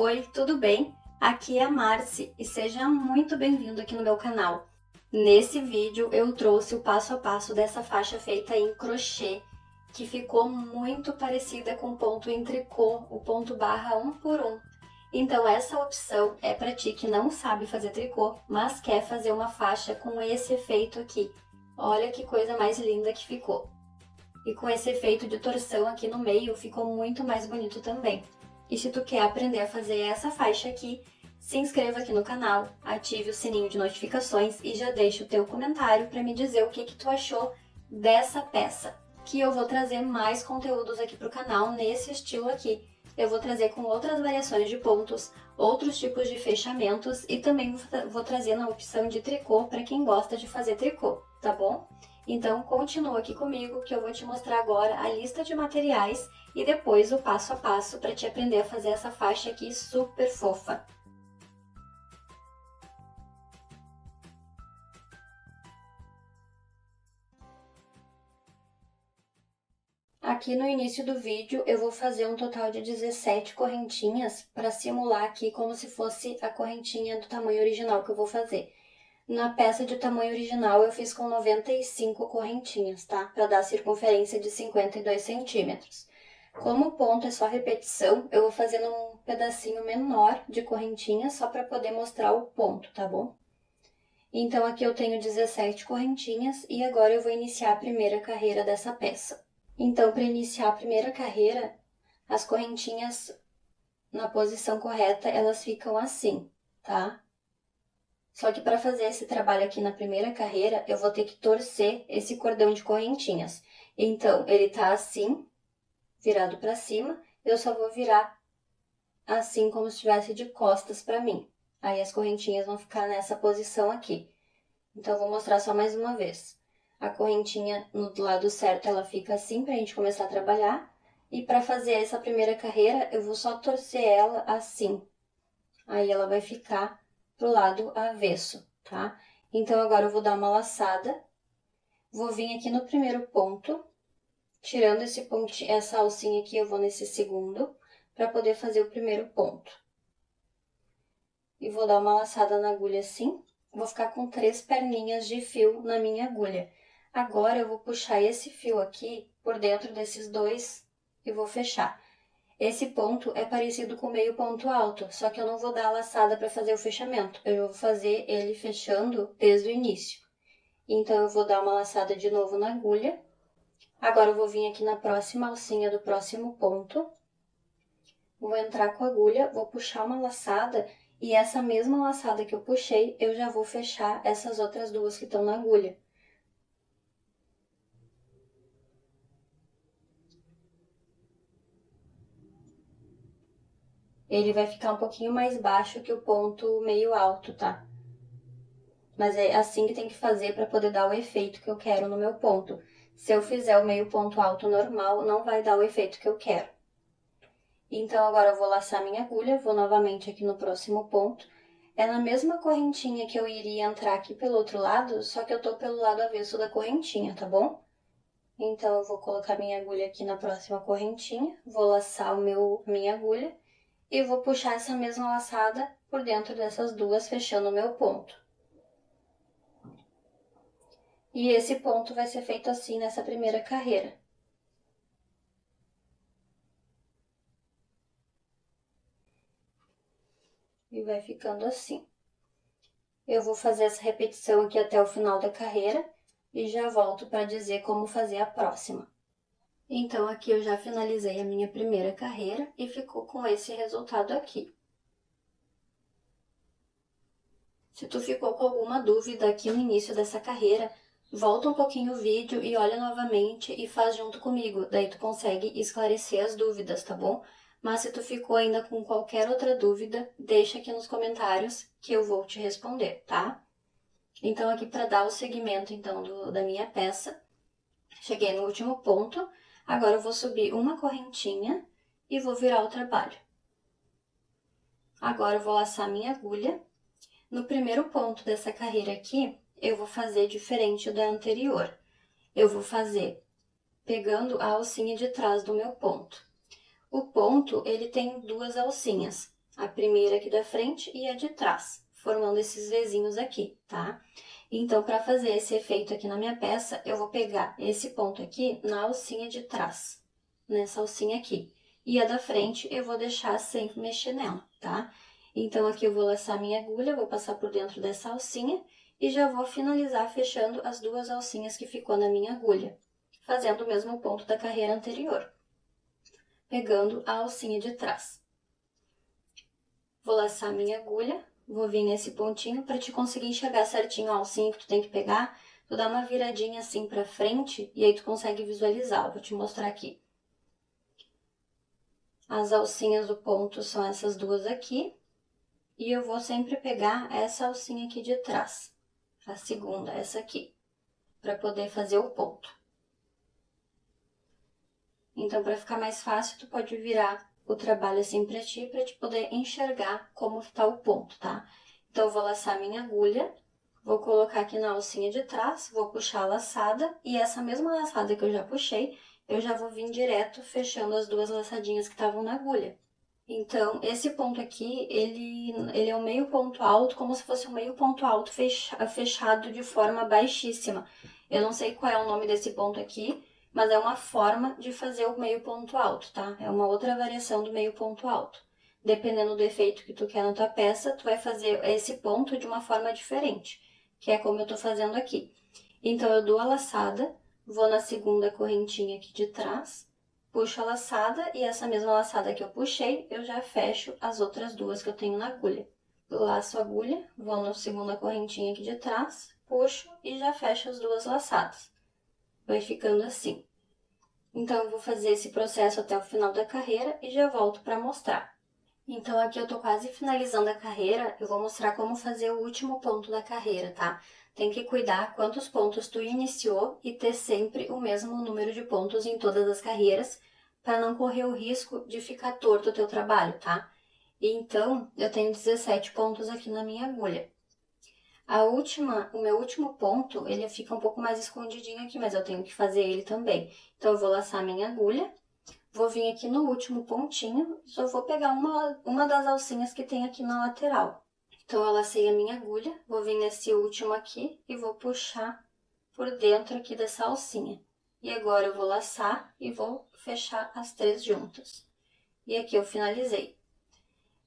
Oi, tudo bem? Aqui é a Marci e seja muito bem-vindo aqui no meu canal. Nesse vídeo eu trouxe o passo a passo dessa faixa feita em crochê, que ficou muito parecida com o ponto em tricô, o ponto barra 1 por 1. Então essa opção é para ti que não sabe fazer tricô, mas quer fazer uma faixa com esse efeito aqui. Olha que coisa mais linda que ficou! E com esse efeito de torção aqui no meio, ficou muito mais bonito também. E se tu quer aprender a fazer essa faixa aqui, se inscreva aqui no canal, ative o sininho de notificações e já deixa o teu comentário para me dizer o que tu achou dessa peça. Que eu vou trazer mais conteúdos aqui pro canal nesse estilo aqui. Eu vou trazer com outras variações de pontos, outros tipos de fechamentos e também vou trazer na opção de tricô para quem gosta de fazer tricô, tá bom? Então continua aqui comigo que eu vou te mostrar agora a lista de materiais e depois o passo a passo para te aprender a fazer essa faixa aqui super fofa. Aqui no início do vídeo eu vou fazer um total de 17 correntinhas para simular aqui como se fosse a correntinha do tamanho original que eu vou fazer. Na peça de tamanho original eu fiz com 95 correntinhas, tá? Para dar a circunferência de 52 centímetros. Como o ponto é só repetição, eu vou fazendo um pedacinho menor de correntinha só para poder mostrar o ponto, tá bom? Então aqui eu tenho 17 correntinhas e agora eu vou iniciar a primeira carreira dessa peça. Então, para iniciar a primeira carreira, as correntinhas na posição correta, elas ficam assim, tá? Só que para fazer esse trabalho aqui na primeira carreira, eu vou ter que torcer esse cordão de correntinhas. Então, ele tá assim, virado para cima, eu só vou virar assim como se estivesse de costas para mim. Aí as correntinhas vão ficar nessa posição aqui. Então, eu vou mostrar só mais uma vez. A correntinha no lado certo, ela fica assim pra gente começar a trabalhar. E para fazer essa primeira carreira, eu vou só torcer ela assim. Aí ela vai ficar pro lado avesso, tá? Então, agora eu vou dar uma laçada. Vou vir aqui no primeiro ponto, tirando esse pontinho, essa alcinha aqui, eu vou nesse segundo, para poder fazer o primeiro ponto. E vou dar uma laçada na agulha assim. Vou ficar com 3 perninhas de fio na minha agulha. Agora, eu vou puxar esse fio aqui por dentro desses dois e vou fechar. Esse ponto é parecido com o meio ponto alto, só que eu não vou dar a laçada para fazer o fechamento. Eu vou fazer ele fechando desde o início. Então, eu vou dar uma laçada de novo na agulha. Agora, eu vou vir aqui na próxima alcinha do próximo ponto. Vou entrar com a agulha, vou puxar uma laçada e essa mesma laçada que eu puxei, eu já vou fechar essas outras duas que estão na agulha. Ele vai ficar um pouquinho mais baixo que o ponto meio alto, tá? Mas é assim que tem que fazer para poder dar o efeito que eu quero no meu ponto. Se eu fizer o meio ponto alto normal, não vai dar o efeito que eu quero. Então, agora eu vou laçar minha agulha, vou novamente aqui no próximo ponto. É na mesma correntinha que eu iria entrar aqui pelo outro lado, só que eu tô pelo lado avesso da correntinha, tá bom? Então, eu vou colocar minha agulha aqui na próxima correntinha, vou laçar minha agulha e vou puxar essa mesma laçada por dentro dessas duas, fechando o meu ponto. E esse ponto vai ser feito assim nessa primeira carreira. E vai ficando assim. Eu vou fazer essa repetição aqui até o final da carreira e já volto para dizer como fazer a próxima. Então, aqui eu já finalizei a minha primeira carreira e ficou com esse resultado aqui. Se tu ficou com alguma dúvida aqui no início dessa carreira, volta um pouquinho o vídeo e olha novamente e faz junto comigo, daí tu consegue esclarecer as dúvidas, tá bom? Mas se tu ficou ainda com qualquer outra dúvida, deixa aqui nos comentários que eu vou te responder, tá? Então, aqui para dar o segmento, então, da minha peça, cheguei no último ponto, agora eu vou subir uma correntinha e vou virar o trabalho. Agora eu vou laçar minha agulha. No primeiro ponto dessa carreira aqui, eu vou fazer diferente da anterior. Eu vou fazer pegando a alcinha de trás do meu ponto. O ponto, ele tem duas alcinhas. A primeira aqui da frente e a de trás, formando esses Vzinhos aqui, tá? Então, para fazer esse efeito aqui na minha peça, eu vou pegar esse ponto aqui na alcinha de trás, nessa alcinha aqui. E a da frente eu vou deixar sem mexer nela, tá? Então, aqui eu vou laçar minha agulha, vou passar por dentro dessa alcinha e já vou finalizar fechando as duas alcinhas que ficou na minha agulha, fazendo o mesmo ponto da carreira anterior, pegando a alcinha de trás. Vou laçar minha agulha, vou vir nesse pontinho para te conseguir enxergar certinho a alcinha que tu tem que pegar. Tu dá uma viradinha assim pra frente e aí tu consegue visualizar. Eu vou te mostrar aqui. As alcinhas do ponto são essas duas aqui. E eu vou sempre pegar essa alcinha aqui de trás, a segunda, essa aqui, para poder fazer o ponto. Então, para ficar mais fácil, tu pode virar o trabalho assim para te poder enxergar como está o ponto, tá? Então, eu vou laçar minha agulha, vou colocar aqui na alcinha de trás, vou puxar a laçada e essa mesma laçada que eu já puxei, eu já vou vir direto fechando as duas laçadinhas que estavam na agulha. Então, esse ponto aqui, ele é um meio ponto alto, como se fosse um meio ponto alto fechado de forma baixíssima. Eu não sei qual é o nome desse ponto aqui, mas é uma forma de fazer o meio ponto alto, tá? É uma outra variação do meio ponto alto. Dependendo do efeito que tu quer na tua peça, tu vai fazer esse ponto de uma forma diferente, que é como eu tô fazendo aqui. Então, eu dou a laçada, vou na segunda correntinha aqui de trás, puxo a laçada e essa mesma laçada que eu puxei, eu já fecho as outras duas que eu tenho na agulha. Laço a agulha, vou na segunda correntinha aqui de trás, puxo e já fecho as duas laçadas. Vai ficando assim. Então, eu vou fazer esse processo até o final da carreira e já volto para mostrar. Então, aqui eu tô quase finalizando a carreira, eu vou mostrar como fazer o último ponto da carreira, tá? Tem que cuidar quantos pontos tu iniciou e ter sempre o mesmo número de pontos em todas as carreiras, para não correr o risco de ficar torto o teu trabalho, tá? Então, eu tenho 17 pontos aqui na minha agulha. O meu último ponto, ele fica um pouco mais escondidinho aqui, mas eu tenho que fazer ele também. Então, eu vou laçar minha agulha, vou vir aqui no último pontinho, só vou pegar uma das alcinhas que tem aqui na lateral. Então, eu lacei a minha agulha, vou vir nesse último aqui e vou puxar por dentro aqui dessa alcinha. E agora eu vou laçar e vou fechar as três juntas. E aqui eu finalizei.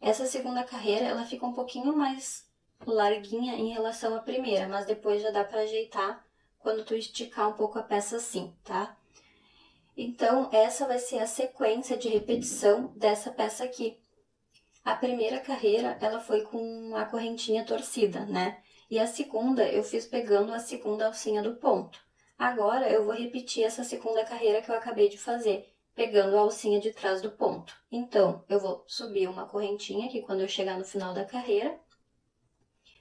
Essa segunda carreira, ela fica um pouquinho mais larguinha em relação à primeira, mas depois já dá pra ajeitar quando tu esticar um pouco a peça assim, tá? Então, essa vai ser a sequência de repetição dessa peça aqui. A primeira carreira, ela foi com a correntinha torcida, né? E a segunda, eu fiz pegando a segunda alcinha do ponto. Agora, eu vou repetir essa segunda carreira que eu acabei de fazer, pegando a alcinha de trás do ponto. Então, eu vou subir uma correntinha aqui quando eu chegar no final da carreira.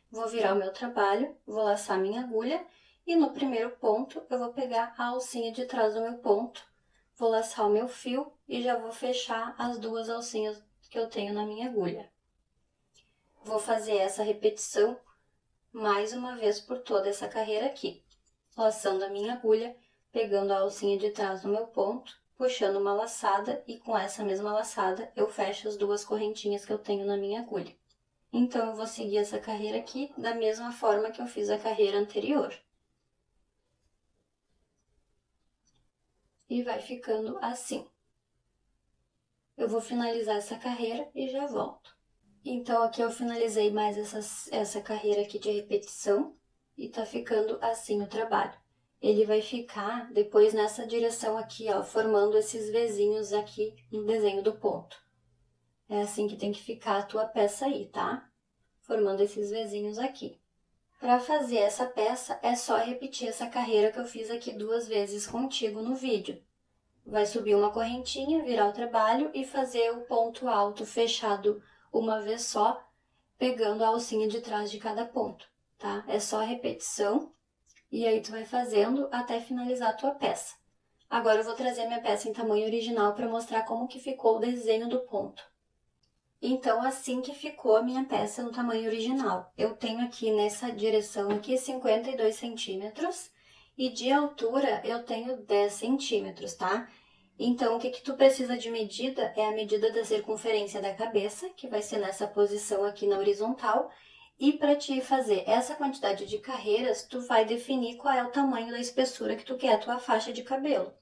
Vou virar o meu trabalho, vou laçar minha agulha e no primeiro ponto, eu vou pegar a alcinha de trás do meu ponto. Vou laçar o meu fio e já vou fechar as duas alcinhas que eu tenho na minha agulha. Vou fazer essa repetição mais uma vez por toda essa carreira aqui, laçando a minha agulha, pegando a alcinha de trás do meu ponto, puxando uma laçada e com essa mesma laçada eu fecho as duas correntinhas que eu tenho na minha agulha. Então, eu vou seguir essa carreira aqui da mesma forma que eu fiz a carreira anterior. E vai ficando assim. Eu vou finalizar essa carreira e já volto. Então, aqui eu finalizei mais essa carreira aqui de repetição e tá ficando assim o trabalho. Ele vai ficar depois nessa direção aqui, ó, formando esses Vzinhos aqui no desenho do ponto. É assim que tem que ficar a tua peça aí, tá? Formando esses Vzinhos aqui. Para fazer essa peça, é só repetir essa carreira que eu fiz aqui 2 vezes contigo no vídeo. Vai subir uma correntinha, virar o trabalho e fazer o ponto alto fechado uma vez só, pegando a alcinha de trás de cada ponto, tá? É só repetição e aí tu vai fazendo até finalizar a tua peça. Agora eu vou trazer minha peça em tamanho original para mostrar como que ficou o desenho do ponto. Então, assim que ficou a minha peça no tamanho original. Eu tenho aqui nessa direção aqui 52 centímetros e de altura eu tenho 10 centímetros, tá? Então, o que tu precisa de medida é a medida da circunferência da cabeça, que vai ser nessa posição aqui na horizontal. E para te fazer essa quantidade de carreiras, tu vai definir qual é o tamanho da espessura que tu quer a tua faixa de cabelo,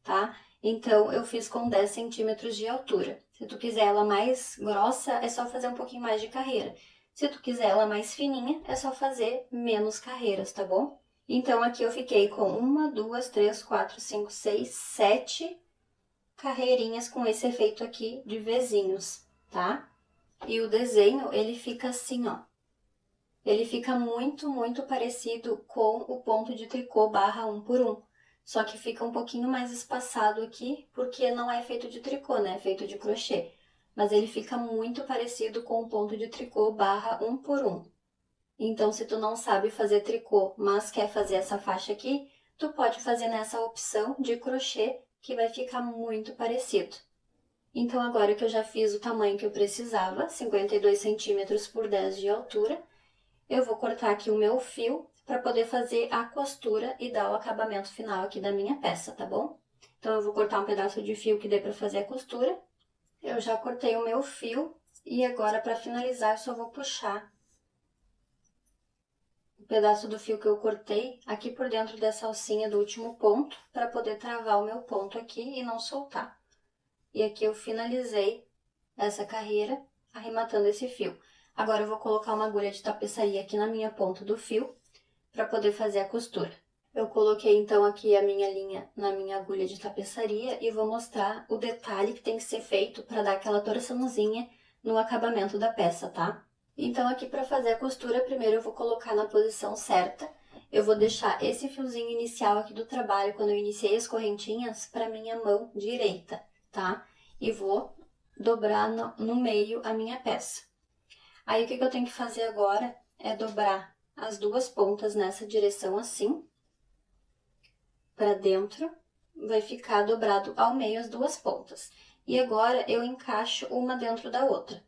tá? Então, eu fiz com 10 centímetros de altura. Se tu quiser ela mais grossa, é só fazer um pouquinho mais de carreira. Se tu quiser ela mais fininha, é só fazer menos carreiras, tá bom? Então, aqui eu fiquei com 1, 2, 3, 4, 5, 6, 7 carreirinhas com esse efeito aqui de Vzinhos, tá? E o desenho, ele fica assim, ó. Ele fica muito, muito parecido com o ponto de tricô barra 1 por 1. Só que fica um pouquinho mais espaçado aqui, porque não é feito de tricô, né? É feito de crochê. Mas ele fica muito parecido com o ponto de tricô barra 1 por 1. Então, se tu não sabe fazer tricô, mas quer fazer essa faixa aqui, tu pode fazer nessa opção de crochê, que vai ficar muito parecido. Então, agora que eu já fiz o tamanho que eu precisava, 52 centímetros por 10 de altura, eu vou cortar aqui o meu fio para poder fazer a costura e dar o acabamento final aqui da minha peça, tá bom? Então, eu vou cortar um pedaço de fio que dê para fazer a costura. Eu já cortei o meu fio e agora, para finalizar, eu só vou puxar o pedaço do fio que eu cortei aqui por dentro dessa alcinha do último ponto, para poder travar o meu ponto aqui e não soltar. E aqui eu finalizei essa carreira arrematando esse fio. Agora eu vou colocar uma agulha de tapeçaria aqui na minha ponta do fio para poder fazer a costura. Eu coloquei então aqui a minha linha na minha agulha de tapeçaria e vou mostrar o detalhe que tem que ser feito para dar aquela torçãozinha no acabamento da peça, tá? Então aqui para fazer a costura, primeiro eu vou colocar na posição certa. Eu vou deixar esse fiozinho inicial aqui do trabalho, quando eu iniciei as correntinhas, para minha mão direita, tá? E vou dobrar no meio a minha peça. Aí o que eu tenho que fazer agora é dobrar as duas pontas nessa direção assim, para dentro, vai ficar dobrado ao meio as duas pontas. E agora eu encaixo uma dentro da outra,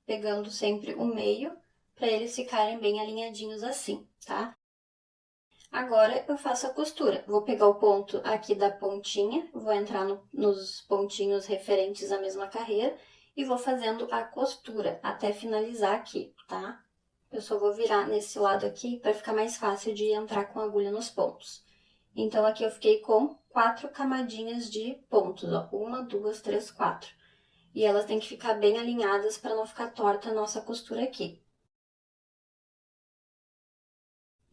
pegando sempre o meio, para eles ficarem bem alinhadinhos assim, tá? Agora eu faço a costura. Vou pegar o ponto aqui da pontinha, vou entrar nos pontinhos referentes à mesma carreira e vou fazendo a costura até finalizar aqui, tá? Eu só vou virar nesse lado aqui para ficar mais fácil de entrar com a agulha nos pontos. Então, aqui eu fiquei com 4 camadinhas de pontos, ó. 1, 2, 3, 4. E elas têm que ficar bem alinhadas para não ficar torta a nossa costura aqui.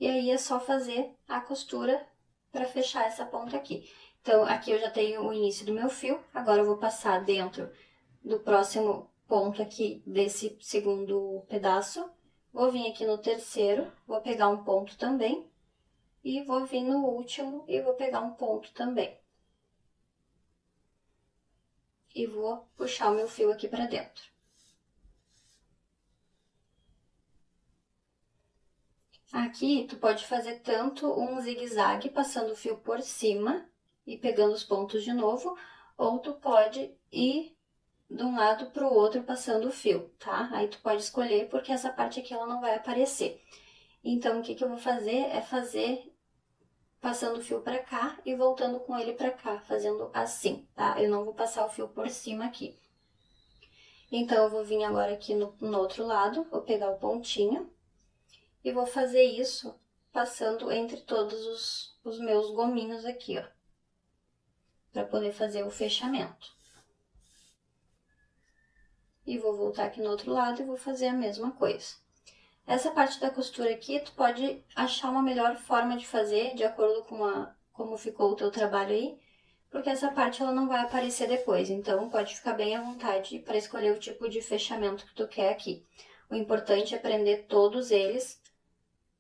E aí é só fazer a costura para fechar essa ponta aqui. Então, aqui eu já tenho o início do meu fio, agora eu vou passar dentro do próximo ponto aqui desse segundo pedaço. Vou vir aqui no terceiro, vou pegar um ponto também. E vou vir no último e vou pegar um ponto também. E vou puxar o meu fio aqui para dentro. Aqui, tu pode fazer tanto um zigue-zague, passando o fio por cima e pegando os pontos de novo, ou tu pode ir de um lado para o outro passando o fio, tá? Aí tu pode escolher, porque essa parte aqui ela não vai aparecer. Então, o que eu vou fazer é fazer passando o fio para cá e voltando com ele para cá, fazendo assim, tá? Eu não vou passar o fio por cima aqui. Então, eu vou vir agora aqui no outro lado, vou pegar o pontinho e vou fazer isso passando entre todos os meus gominhos aqui, ó, para poder fazer o fechamento. E vou voltar aqui no outro lado e vou fazer a mesma coisa. Essa parte da costura aqui, tu pode achar uma melhor forma de fazer, de acordo com como ficou o teu trabalho aí, porque essa parte ela não vai aparecer depois, então pode ficar bem à vontade para escolher o tipo de fechamento que tu quer aqui. O importante é prender todos eles,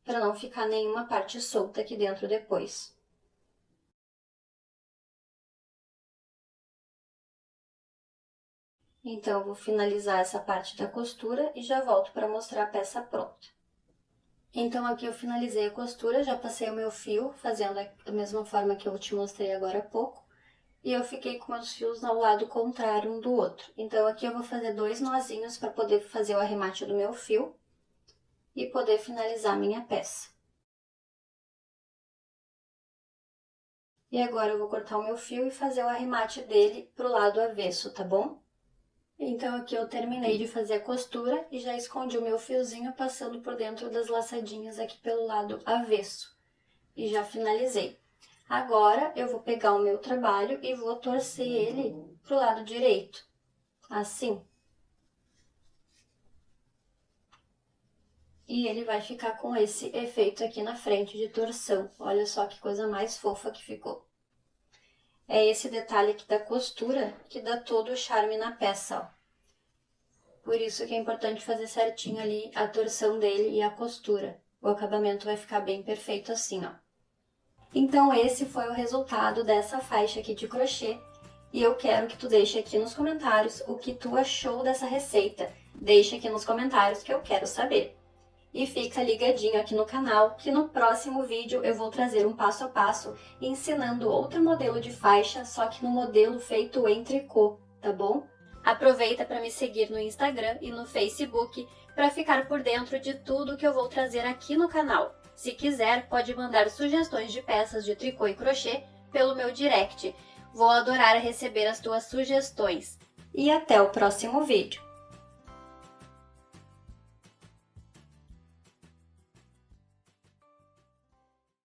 para não ficar nenhuma parte solta aqui dentro depois. Então, eu vou finalizar essa parte da costura e já volto para mostrar a peça pronta. Então, aqui eu finalizei a costura, já passei o meu fio, fazendo da mesma forma que eu te mostrei agora há pouco. E eu fiquei com os fios ao lado contrário um do outro. Então, aqui eu vou fazer 2 nozinhos para poder fazer o arremate do meu fio e poder finalizar a minha peça. E agora eu vou cortar o meu fio e fazer o arremate dele pro lado avesso, tá bom? Então aqui eu terminei de fazer a costura e já escondi o meu fiozinho passando por dentro das laçadinhas aqui pelo lado avesso. E já finalizei. Agora eu vou pegar o meu trabalho e vou torcer ele pro lado direito, assim. E ele vai ficar com esse efeito aqui na frente de torção. Olha só que coisa mais fofa que ficou. É esse detalhe aqui da costura que dá todo o charme na peça, ó. Por isso que é importante fazer certinho ali a torção dele e a costura. O acabamento vai ficar bem perfeito assim, ó. Então esse foi o resultado dessa faixa aqui de crochê. E eu quero que tu deixe aqui nos comentários o que tu achou dessa receita. Deixa aqui nos comentários que eu quero saber. E fica ligadinho aqui no canal, que no próximo vídeo eu vou trazer um passo a passo ensinando outro modelo de faixa, só que no modelo feito em tricô, tá bom? Aproveita para me seguir no Instagram e no Facebook para ficar por dentro de tudo que eu vou trazer aqui no canal. Se quiser, pode mandar sugestões de peças de tricô e crochê pelo meu direct. Vou adorar receber as tuas sugestões. E até o próximo vídeo!